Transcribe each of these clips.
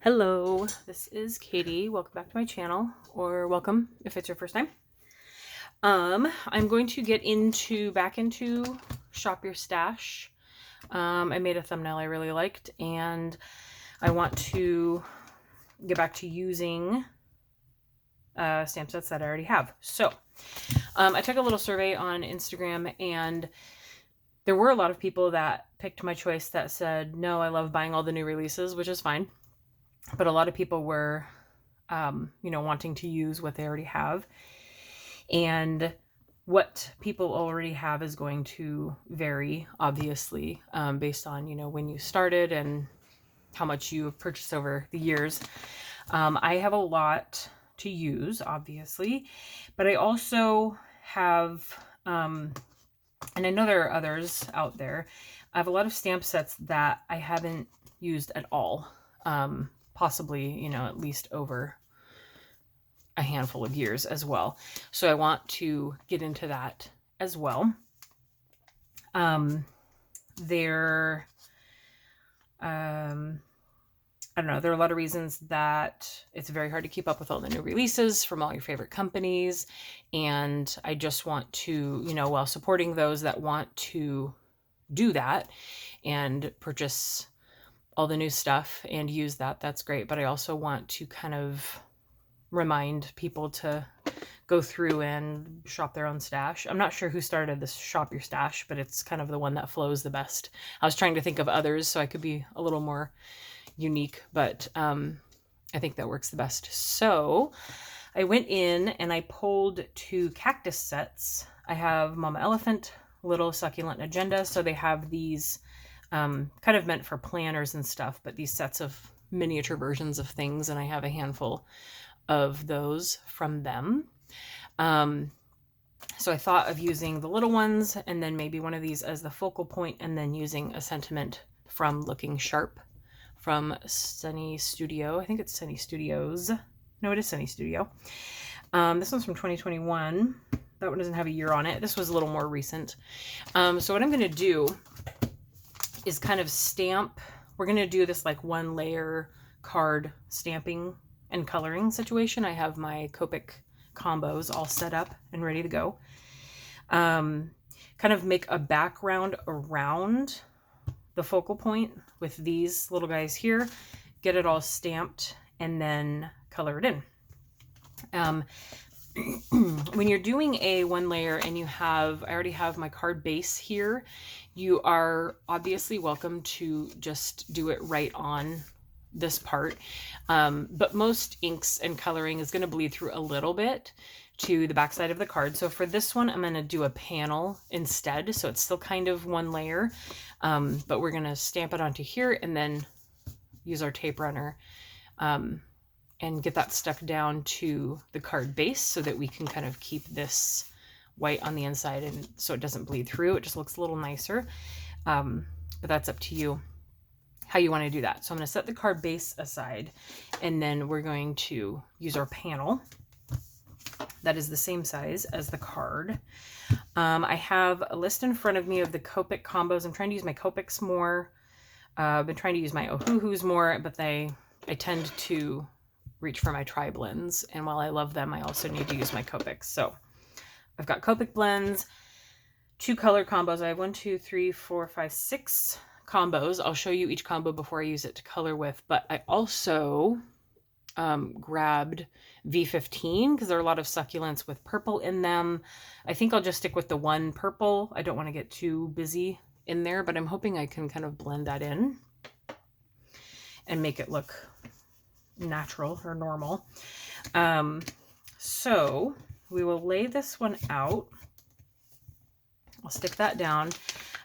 Hello, this is Katie. Welcome back to my channel, or welcome if it's your first time. I'm going to get back into Shop Your Stash. I made a thumbnail I really liked, and I want to get back to using stamp sets that I already have. So, I took a little survey on Instagram, and there were a lot of people that picked my choice that said, no, I love buying all the new releases, which is fine. But a lot of people were, wanting to use what they already have. And what people already have is going to vary, obviously, based on, when you started and how much you have purchased over the years. I have a lot to use, obviously, but I also have, and I know there are others out there, I have a lot of stamp sets that I haven't used at all. Possibly, at least over a handful of years as well. So I want to get into that as well. I don't know, there are a lot of reasons that it's very hard to keep up with all the new releases from all your favorite companies. And I just want to, while supporting those that want to do that and purchase all the new stuff and use that, that's great. But I also want to kind of remind people to go through and shop their own stash. I'm not sure who started this Shop Your Stash, but it's kind of the one that flows the best. I was trying to think of others so I could be a little more unique, but I think that works the best. So I went in and I pulled 2 cactus sets. I have Mama Elephant, Little Succulent Agenda. So they have these kind of meant for planners and stuff, but these sets of miniature versions of things, and I have a handful of those from them. So I thought of using the little ones and then maybe one of these as the focal point, and then using a sentiment from Looking Sharp from Sunny Studio. I think it's Sunny Studios. No, it is Sunny Studio. This one's from 2021. That one doesn't have a year on it. This was a little more recent. So what I'm going to do is kind of stamp. We're going to do this like 1-layer card stamping and coloring situation. I have my Copic combos all set up and ready to go. Kind of make a background around the focal point with these little guys here, get it all stamped, and then color it in. When you're doing a 1-layer and I already have my card base here, you are obviously welcome to just do it right on this part. But most inks and coloring is going to bleed through a little bit to the backside of the card. So for this one, I'm going to do a panel instead. So it's still kind of 1 layer, but we're going to stamp it onto here and then use our tape runner and get that stuck down to the card base so that we can kind of keep this white on the inside, and so it doesn't bleed through. It just looks a little nicer. But that's up to you how you want to do that. So I'm going to set the card base aside, and then we're going to use our panel that is the same size as the card. I have a list in front of me of the Copic combos. I'm trying to use my Copics more. I've been trying to use my Ohuhus more, but I tend to reach for my tri-blends, and while I love them, I also need to use my Copics. So I've got Copic blends, 2 color combos. I have 1, 2, 3, 4, 5, 6 combos. I'll show you each combo before I use it to color with, but I also grabbed V15 because there are a lot of succulents with purple in them. I think I'll just stick with the 1 purple. I don't want to get too busy in there, but I'm hoping I can kind of blend that in and make it look natural or normal. So we will lay this one out. I'll stick that down.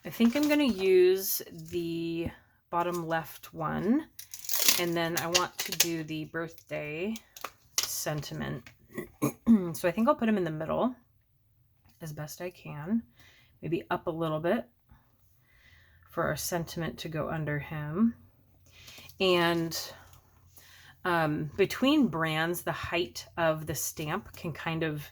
I think I'm going to use the bottom left one, and then I want to do the birthday sentiment. So I think I'll put him in the middle as best I can, maybe up a little bit for our sentiment to go under him. And between brands, the height of the stamp can kind of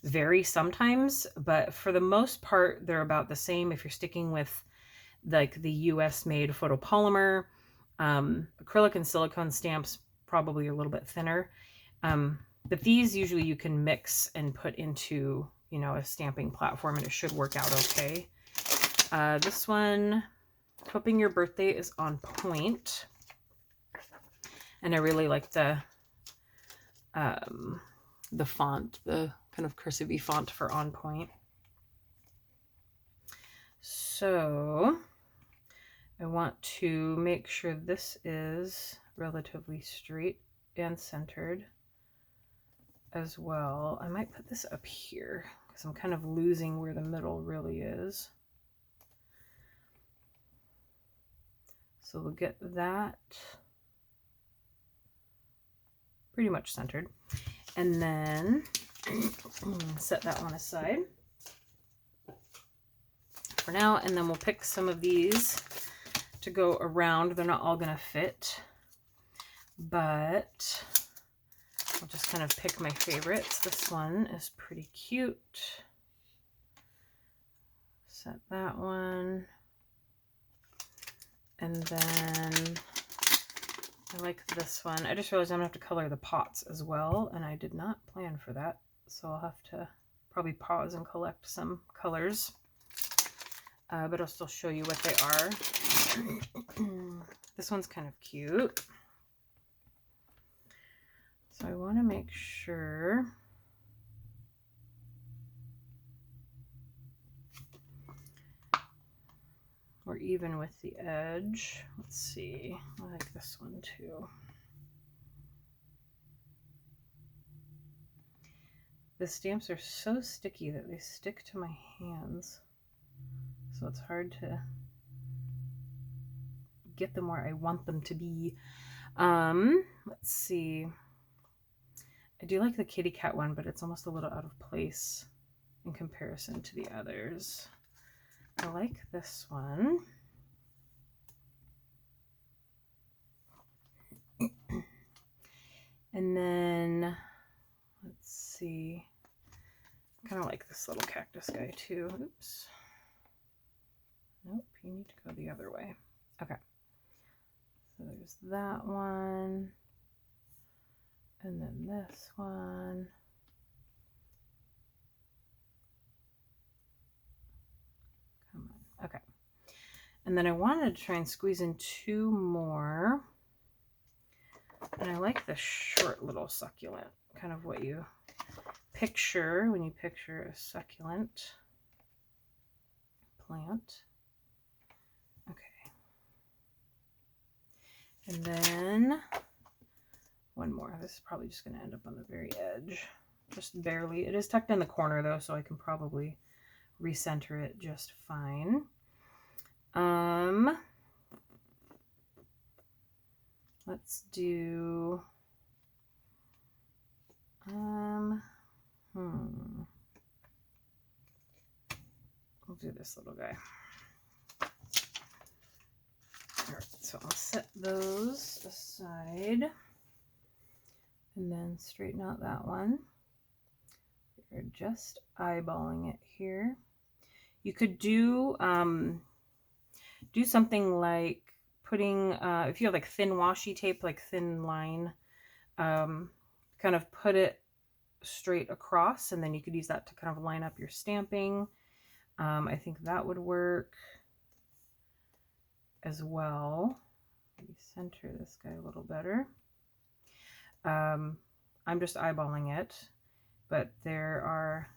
vary sometimes, but for the most part, they're about the same. If you're sticking with like the US made photopolymer, acrylic and silicone stamps probably a little bit thinner. But these usually you can mix and put into, you know, a stamping platform, and it should work out okay. This one, Hoping Your Birthday, is On Point. And I really like the font, the kind of cursive-y font for On Point. So I want to make sure this is relatively straight and centered as well. I might put this up here because I'm kind of losing where the middle really is. So we'll get that pretty much centered. And then set that one aside for now, and then we'll pick some of these to go around. They're not all gonna fit, but I'll just kind of pick my favorites. This one is pretty cute. Set that one. And then I like this one. I just realized I'm gonna have to color the pots as well, and I did not plan for that. So I'll have to probably pause and collect some colors. But I'll still show you what they are. This one's kind of cute. So I want to make sure we're even with the edge. Let's see. I like this one too. The stamps are so sticky that they stick to my hands. So it's hard to get them where I want them to be. Let's see. I do like the kitty cat one, but it's almost a little out of place in comparison to the others. I like this one. And then, let's see. I kind of like this little cactus guy too. Oops. Nope, you need to go the other way. Okay. So there's that one. And then this one. Come on. Okay. And then I wanted to try and squeeze in 2 more. And I like the short little succulent. Kind of what you picture when you picture a succulent plant. Okay. And then one more. This is probably just going to end up on the very edge. Just barely. It is tucked in the corner though, so I can probably recenter it just fine. Let's do we'll do this little guy. All right, so I'll set those aside and then straighten out that one. You're just eyeballing it here. You could do something like putting, if you have like thin washi tape, like thin line, kind of put it straight across, and then you could use that to kind of line up your stamping. I think that would work as well. Maybe center this guy a little better. I'm just eyeballing it, but there are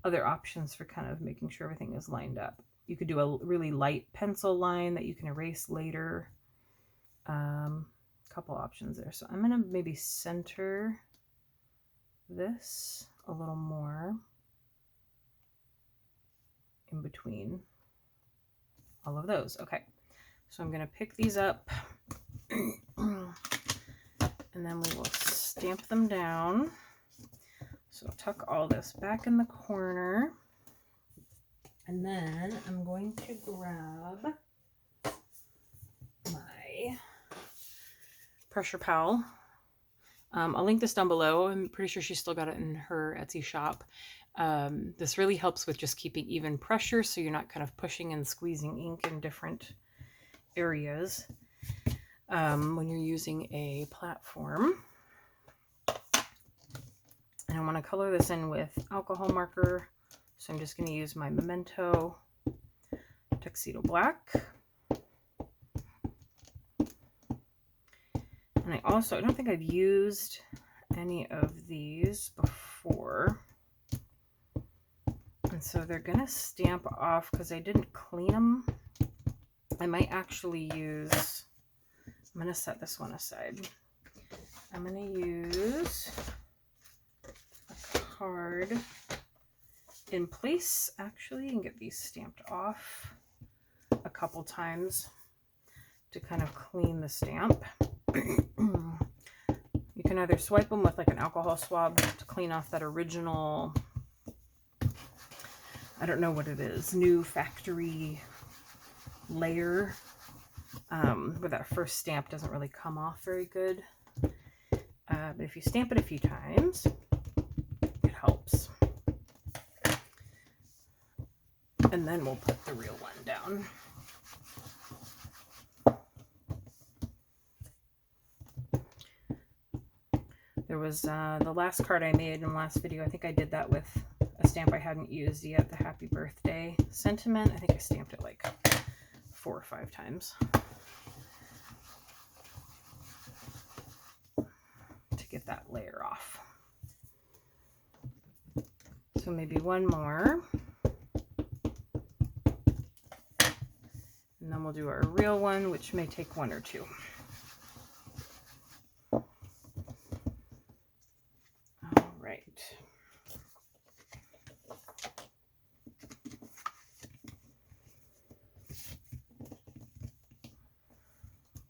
other options for kind of making sure everything is lined up. You could do a really light pencil line that you can erase later. Couple options there. So I'm going to maybe center this a little more in between all of those. Okay, so I'm going to pick these up and then we will stamp them down. So tuck all this back in the corner, and then I'm going to grab my pressure pal. I'll link this down below. I'm pretty sure she's still got it in her Etsy shop. This really helps with just keeping even pressure, so you're not kind of pushing and squeezing ink in different areas. when you're using a platform. And I want to color this in with alcohol marker. So I'm just going to use my Memento Tuxedo Black. And I don't think I've used any of these before. And so they're going to stamp off because I didn't clean them. I might actually use, I'm going to set this one aside. I'm going to use a card in place actually and get these stamped off a couple times to kind of clean the stamp. You can either swipe them with like an alcohol swab to clean off that original, I don't know what it is, new factory layer, where that first stamp doesn't really come off very good. But if you stamp it a few times, it helps. And then we'll put the real one down. There was the last card I made in the last video. I think I did that with a stamp I hadn't used yet, the Happy Birthday sentiment. I think I stamped it like 4 or 5 times to get that layer off. So maybe one more. And then we'll do our real one, which may take 1 or 2.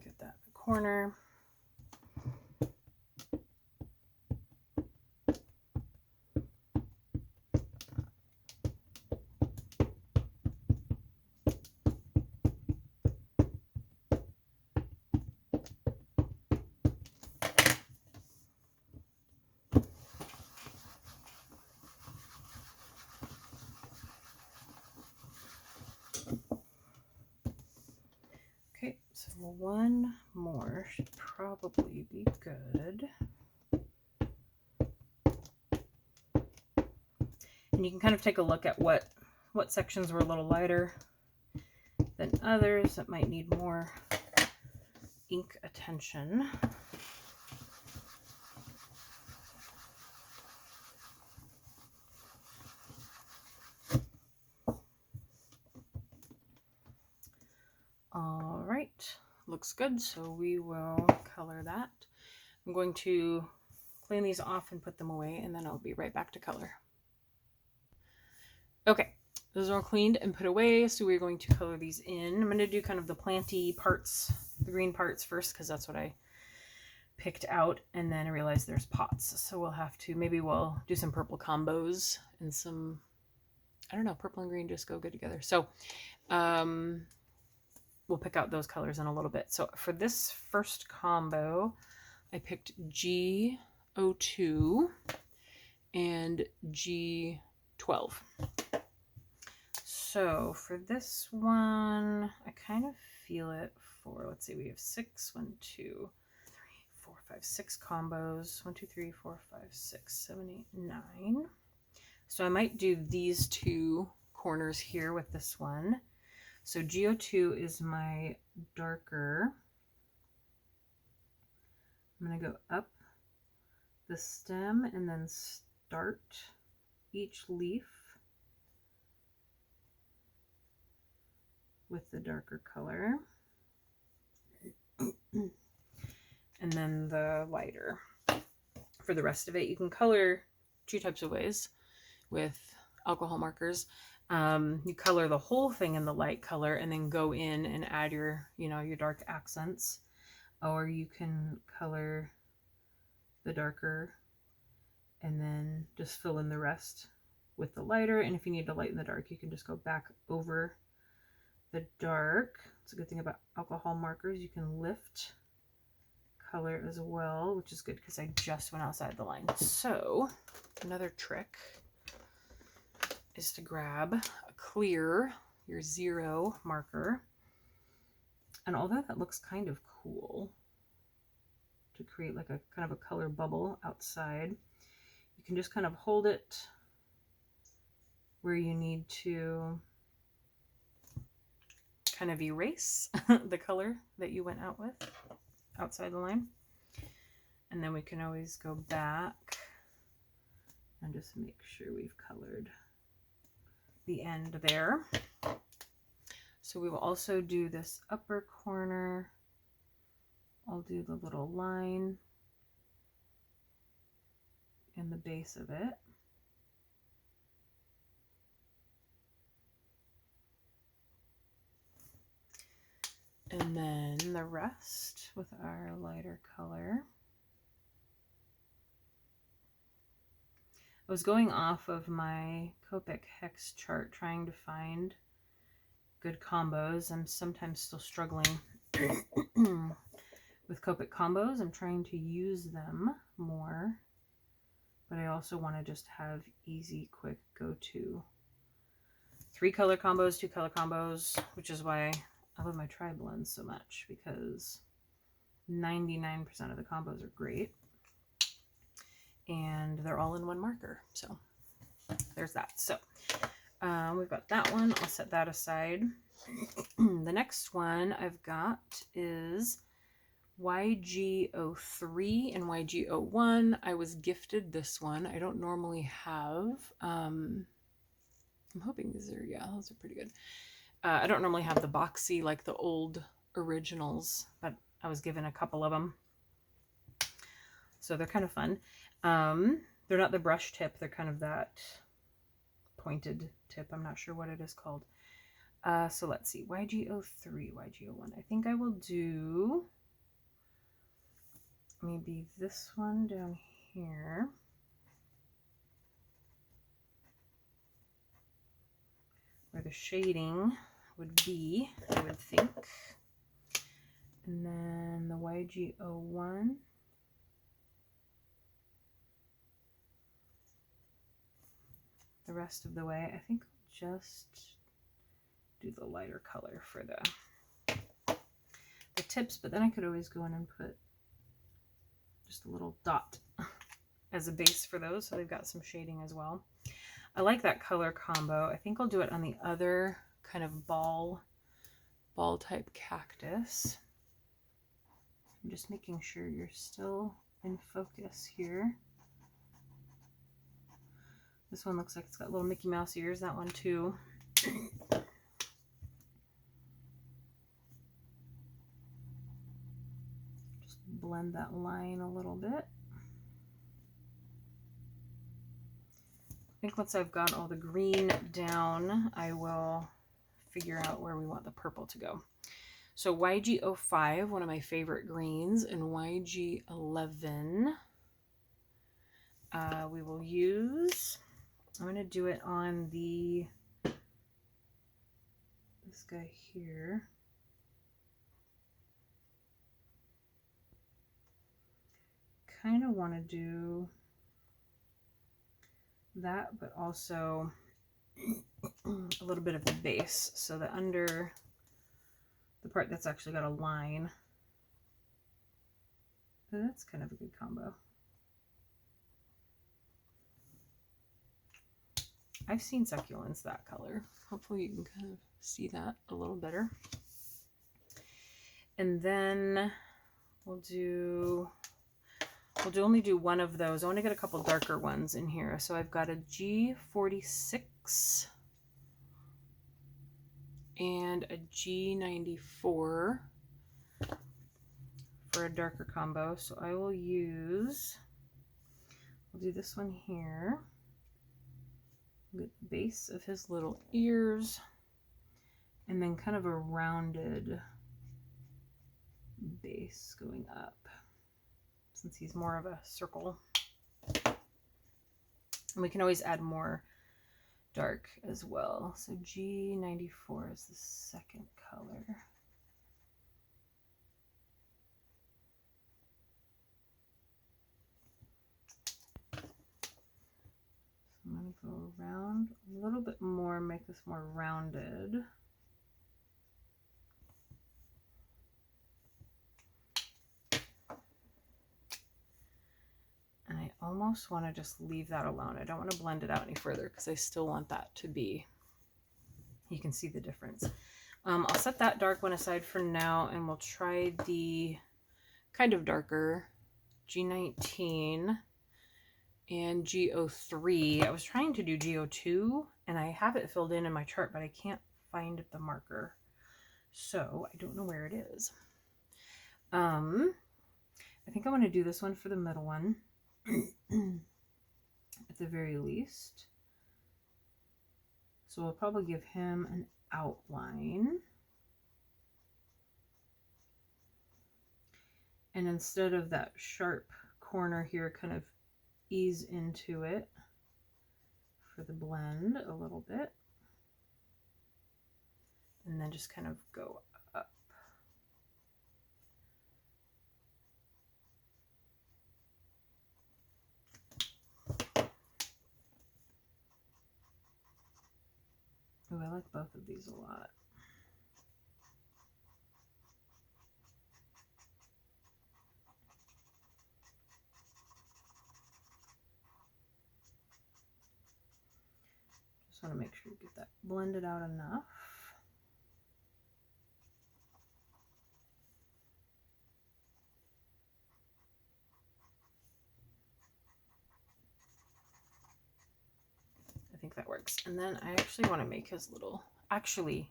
Get that in the corner. Okay, so one more should probably be good. And you can kind of take a look at what sections were a little lighter than others that might need more ink attention. All right, looks good. So we will color that. I'm going to clean these off and put them away, and then I'll be right back to color. Okay, those are all cleaned and put away. So we're going to color these in. I'm going to do kind of the planty parts, the green parts first, because that's what I picked out. And then I realized there's pots. So we'll have to, maybe we'll do some purple combos and some, I don't know, purple and green just go good together. So we'll pick out those colors in a little bit. So for this first combo, I picked G02 and G12. So for this one, I kind of feel it for, let's see, we have 6, 1, 2, 3, 4, 5, 6 combos. 1, 2, 3, 4, 5, 6, 7, 8, 9. So I might do these 2 corners here with this one. So G02 is my darker. I'm going to go up the stem and then start each leaf with the darker color. And then the lighter. For the rest of it, you can color 2 types of ways with alcohol markers. You color the whole thing in the light color and then go in and add your, your dark accents. Or you can color the darker and then just fill in the rest with the lighter. And if you need to lighten the dark, you can just go back over the dark. It's a good thing about alcohol markers. You can lift color as well, which is good because I just went outside the line. So another trick is to grab a clear, your 0 marker. And although that looks kind of cool to create like a kind of a color bubble outside. You can just kind of hold it where you need to kind of erase the color that you went out with outside the line. And then we can always go back and just make sure we've colored the end there. So we will also do this upper corner. I'll do the little line in the base of it. And then the rest with our lighter color. I was going off of my Copic hex chart trying to find good combos. I'm sometimes still struggling with Copic combos. I'm trying to use them more, but I also want to just have easy, quick go-to 3 color combos, 2 color combos, which is why I love my tri blends so much, because 99% of the combos are great and they're all in one marker. So there's that. So we've got that one. I'll set that aside. The next one I've got is YG03 and YG01. I was gifted this one. I don't normally have. I'm hoping these are, yeah, those are pretty good. I don't normally have the boxy like the old originals, but I was given a couple of them. So they're kind of fun. They're not the brush tip. They're kind of that pointed tip. I'm not sure what it is called. So let's see. YG03, YG01. I think I will do maybe this one down here. Where the shading would be, I would think. And then the YG01. The rest of the way, I think I'll just do the lighter color for the tips, but then I could always go in and put just a little dot as a base for those, so they've got some shading as well. I like that color combo. I think I'll do it on the other kind of ball type cactus. I'm just making sure you're still in focus here. This one looks like it's got little Mickey Mouse ears, that one too. Just blend that line a little bit. I think once I've got all the green down, I will figure out where we want the purple to go. So YG05, one of my favorite greens, and YG11, we will use, I'm going to do it on this guy here. Kind of want to do that, but also a little bit of the base, so that under the part that's actually got a line, that's kind of a good combo. I've seen succulents that color. Hopefully you can kind of see that a little better. And then we'll only do one of those. I want to get a couple darker ones in here. So I've got a G46 and a G94 for a darker combo. So I will do this one here. Get the base of his little ears, and then kind of a rounded base going up, since he's more of a circle. And we can always add more dark as well. So G94 is the second color. I'm going to go around a little bit more, make this more rounded. almost want to just leave that alone. I don't want to blend it out any further because I still want that to be, you can see the difference. I'll set that dark one aside for now, and we'll try the kind of darker G19 and G03. I was trying to do G02 and I have it filled in my chart, but I can't find the marker. So I don't know where it is. I think I want to do this one for the middle one at the very least. So we'll probably give him an outline. And instead of that sharp corner here, kind of ease into it for the blend a little bit. And then just kind of go up. Oh, I like both of these a lot. Just want to make sure you get that blended out enough. I think that works. And then I actually want to make his little, actually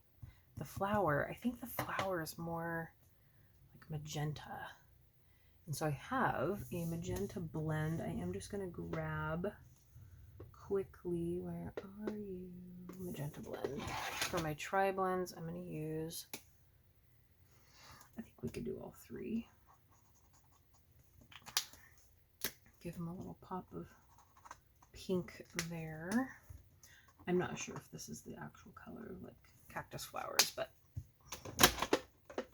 the flower, I think the flower is more like magenta. And so I have a magenta blend. I am just going to grab quickly, where are you? Magenta blend. For my tri-blends, I'm going to use, I think we could do all three. Give them a little pop of pink there. I'm not sure if this is the actual color of like cactus flowers, but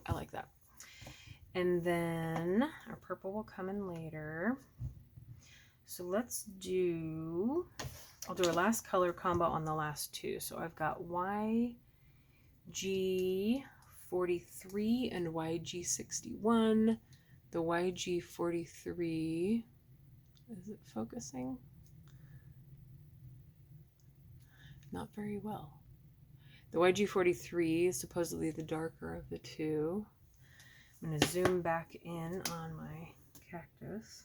I like that. And then our purple will come in later. So let's do, I'll do a last color combo on the last two. So I've got YG43 and YG61. The YG43, is it focusing? Not very well. The YG43 is supposedly the darker of the two. I'm going to zoom back in on my cactus.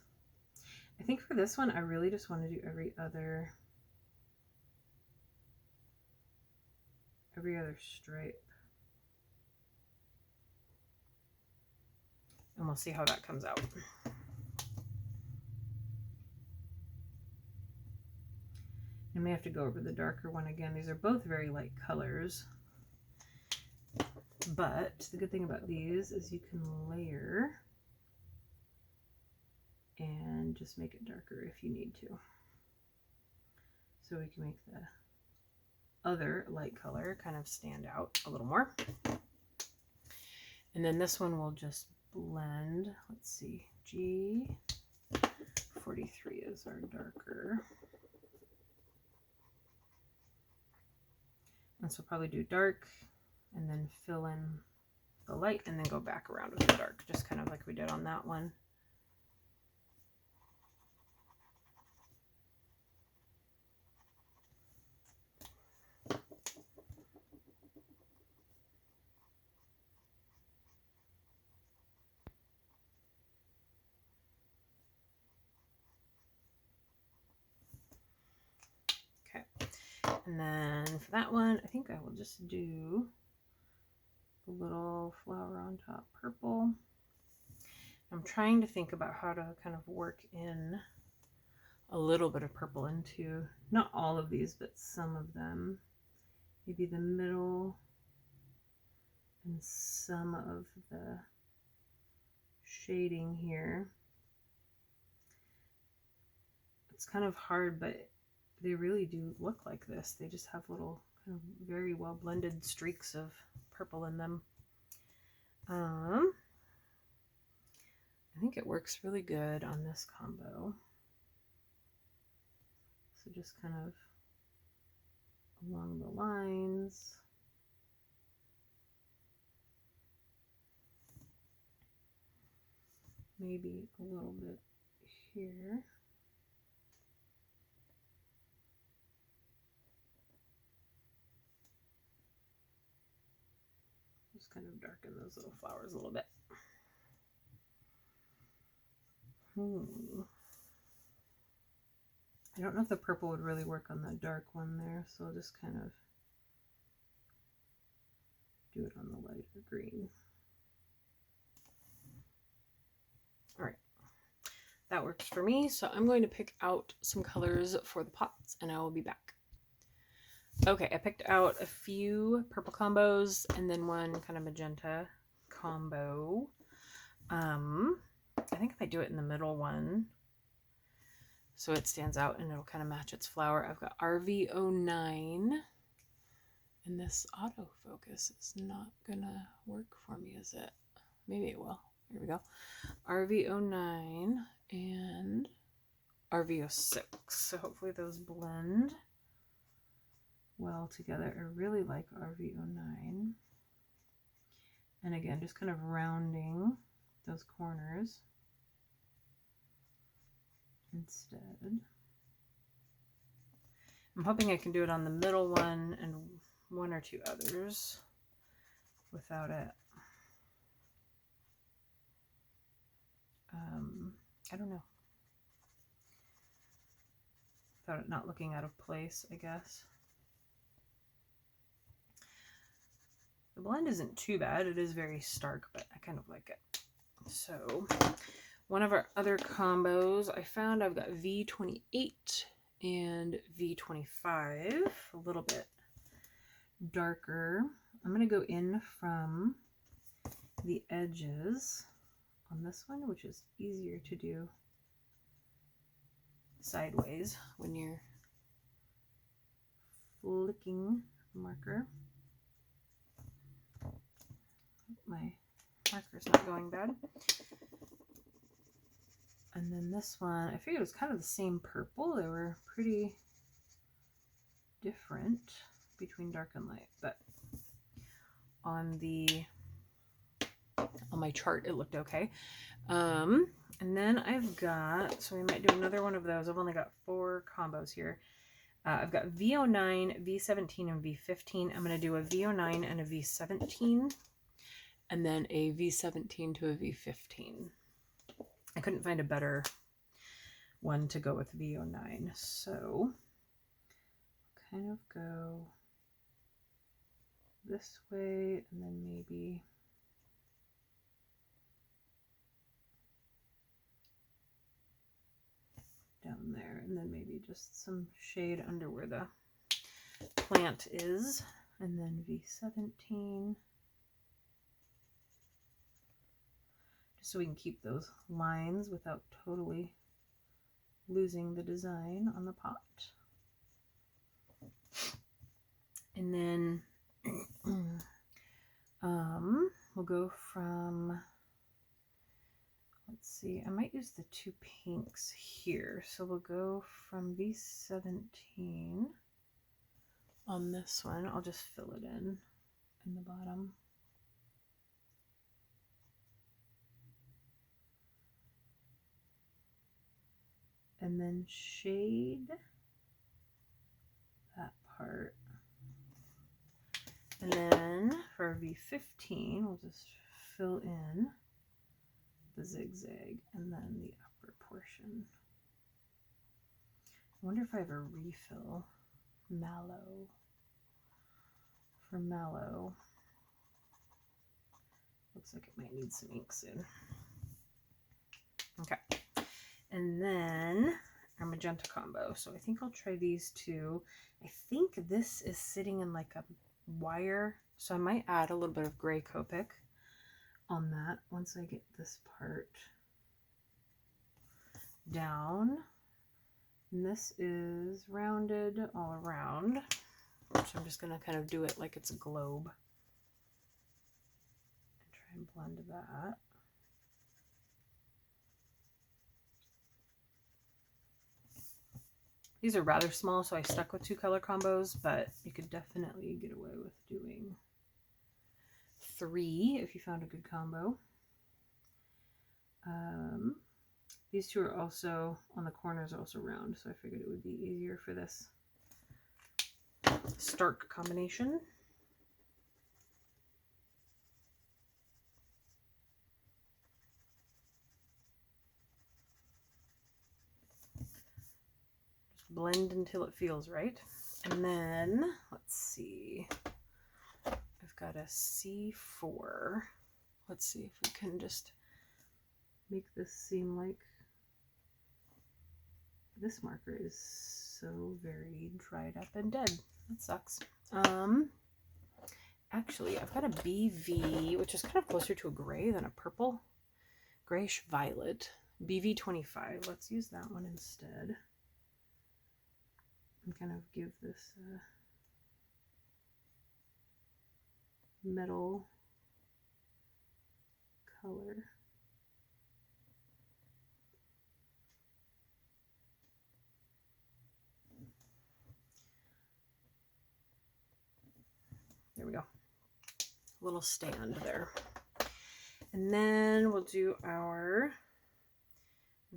I think for this one, I really just want to do every other stripe. And we'll see how that comes out. I may have to go over the darker one again. These are both very light colors. But the good thing about these is you can layer and just make it darker if you need to. So we can make the other light color kind of stand out a little more. And then this one will just blend. Let's see, G43 is our darker. And so probably do dark and then fill in the light and then go back around with the dark, just kind of like we did on that one. Okay, and then for that one, I think I will just do the little flower on top purple. I'm trying to think about how to kind of work in a little bit of purple into, not all of these, but some of them. Maybe the middle and some of the shading here. It's kind of hard, but they really do look like this. They just have little kind of very well blended streaks of purple in them. I think it works really good on this combo. So just kind of along the lines. Maybe a little bit here. just kind of darken those little flowers a little bit. I don't know if the purple would really work on that dark one there, so I'll just kind of do it on the lighter green. All right, that works for me. So I'm going to pick out some colors for the pots and I will be back. Okay, I picked out a few purple combos and then one kind of magenta combo. I think if I do it in the middle one, so it stands out and it'll kind of match its flower. I've got RV09, and this autofocus is not gonna work for me, is it? Maybe it will. Here we go. RV09 and RV06. So hopefully those blend well together. I really like RV09. And again, just kind of rounding those corners instead. I'm hoping I can do it on the middle one and one or two others without it. I don't know. Without it not looking out of place, I guess. The blend isn't too bad. It is very stark, but I kind of like it. So one of our other combos I found, I've got V28 and V25, a little bit darker. I'm going to go in from the edges on this one, which is easier to do sideways when you're flicking the marker. My marker's not going bad. And then this one, I figured it was kind of the same purple. They were pretty different between dark and light, but on my chart it looked okay. And then I've got, so we might do another one of those. I've only got 4 combos here. I've got V09, V17, and V15. I'm going to do a V09 and a V17, and then a V17 to a V15. I couldn't find a better one to go with V09, so kind of go this way and then maybe down there, and then maybe just some shade under where the plant is, and then V17, just so we can keep those lines without totally losing the design on the pot. And then we'll go from, let's see, I might use the 2 pinks here. So we'll go from V17 on this one. I'll just fill it in the bottom. And then shade that part. And then for V15, we'll just fill in the zigzag and then the upper portion. I wonder if I have a refill mallow. For mallow, looks like it might need some ink soon. Okay, and then our magenta combo. So I think I'll try these 2. I think this is sitting in like a wire, so I might add a little bit of gray Copic on that once I get this part down. And this is rounded all around, so I'm just going to kind of do it like it's a globe and try and blend that. These are rather small, so I stuck with 2 color combos, but you could definitely get away with doing 3 if you found a good combo. These 2 are also, on the corners, are also round, so I figured it would be easier for this stark combination. Blend until it feels right. And then, let's see. I've got a C4. Let's see if we can just make this seem like this marker is so very dried up and dead. That sucks. Actually, I've got a BV, which is kind of closer to a gray than a purple. Grayish violet. BV25. Let's use that one instead. And kind of give this metal color. There we go. Little stand there. And then we'll do our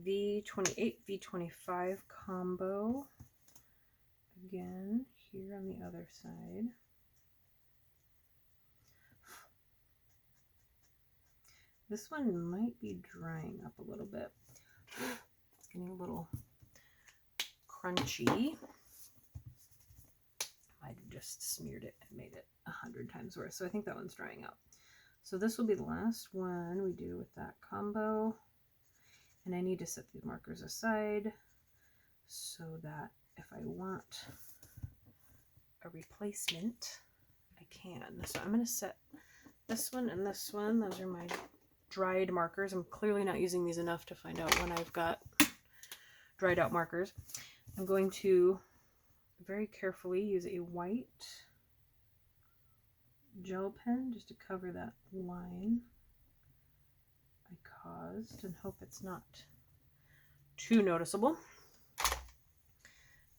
V28, V25 combo. Again, here on the other side. This one might be drying up a little bit. It's getting a little crunchy. I just smeared it and made it 100 times worse. So I think that one's drying out. So this will be the last one we do with that combo. And I need to set these markers aside so that if I want a replacement, I can. So I'm going to set this one and this one. Those are my dried markers. I'm clearly not using these enough to find out when I've got dried out markers. I'm going to very carefully use a white gel pen just to cover that line I caused and hope it's not too noticeable.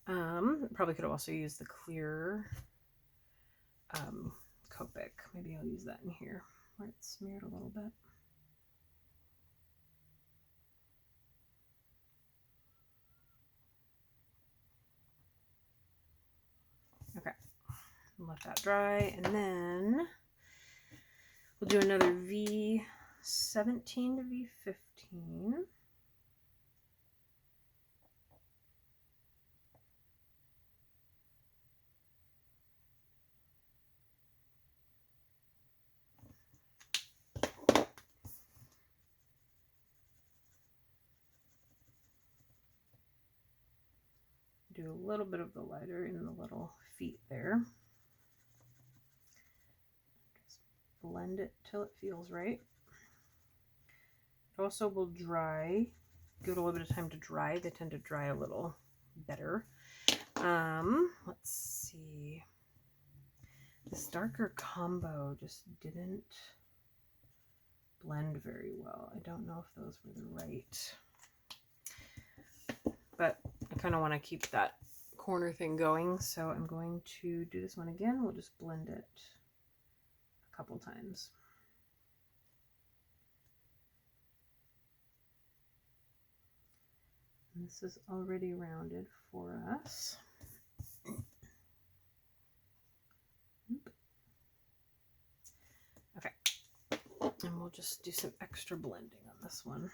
Probably could have also used the clear Copic. Maybe I'll use that in here where it's smeared a little bit. Okay, let that dry, and then we'll do another V17 to V15. Do a little bit of the lighter in the little feet there. Just blend it till it feels right. It also will dry. Give it a little bit of time to dry. They tend to dry a little better. Let's see. This darker combo just didn't blend very well. I don't know if those were the right, but I kind of want to keep that corner thing going, so I'm going to do this one again. We'll just blend it a couple times. And this is already rounded for us. Okay, and we'll just do some extra blending on this one.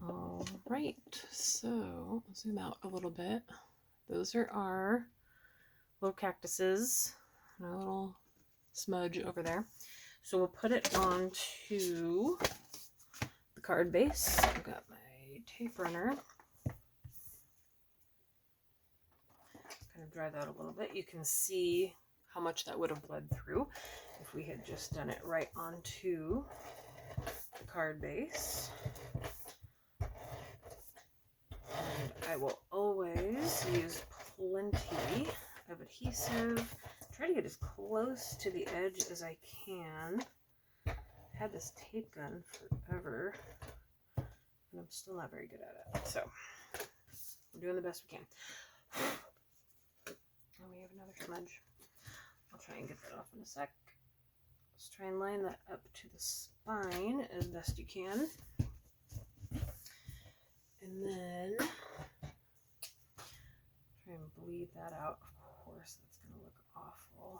All right, so I'll zoom out a little bit. Those are our little cactuses and our little smudge over there. So we'll put it onto the card base. I've got my tape runner. Kind of dry that a little bit. You can see how much that would have bled through if we had just done it right onto the card base. And I will always use plenty of adhesive. Try to get as close to the edge as I can. I've had this tape gun forever, and I'm still not very good at it. So we're doing the best we can. And we have another smudge. I'll try and get that off in a sec. Let's try and line that up to the spine as best you can. And then try and bleed that out. Of course, that's going to look awful.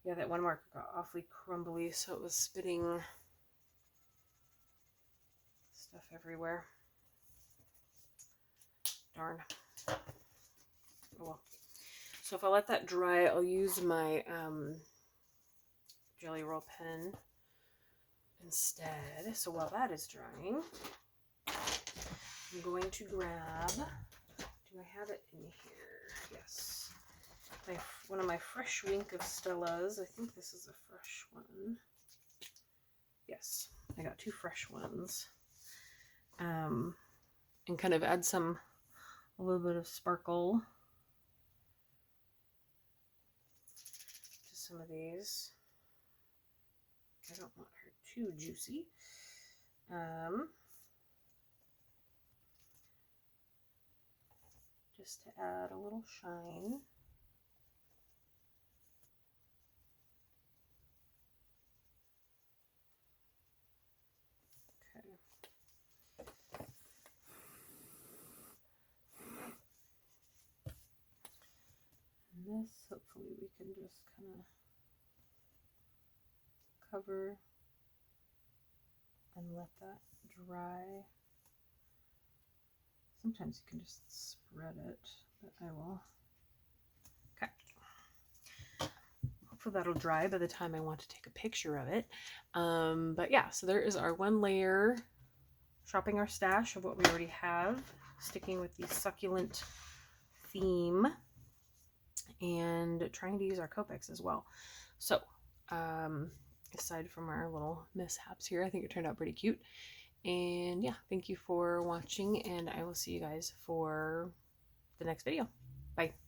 Yeah, that one marker got awfully crumbly, so it was spitting stuff everywhere. Darn. Oh well. So if I let that dry, I'll use my Jelly Roll pen instead. So while that is drying, I'm going to grab, do I have it in here? Yes. One of my fresh Wink of Stellas. I think this is a fresh one. Yes, I got 2 fresh ones. And kind of add a little bit of sparkle to some of these. I don't want her too juicy. Just to add a little shine. This, hopefully we can just kind of cover and let that dry. Sometimes you can just spread it, but I will. Okay. Hopefully that'll dry by the time I want to take a picture of it. But yeah, so there is our 1 layer, shopping our stash of what we already have, sticking with the succulent theme, and trying to use our Copics as well. So aside from our little mishaps here, I think it turned out pretty cute. And yeah, thank you for watching, and I will see you guys for the next video. Bye.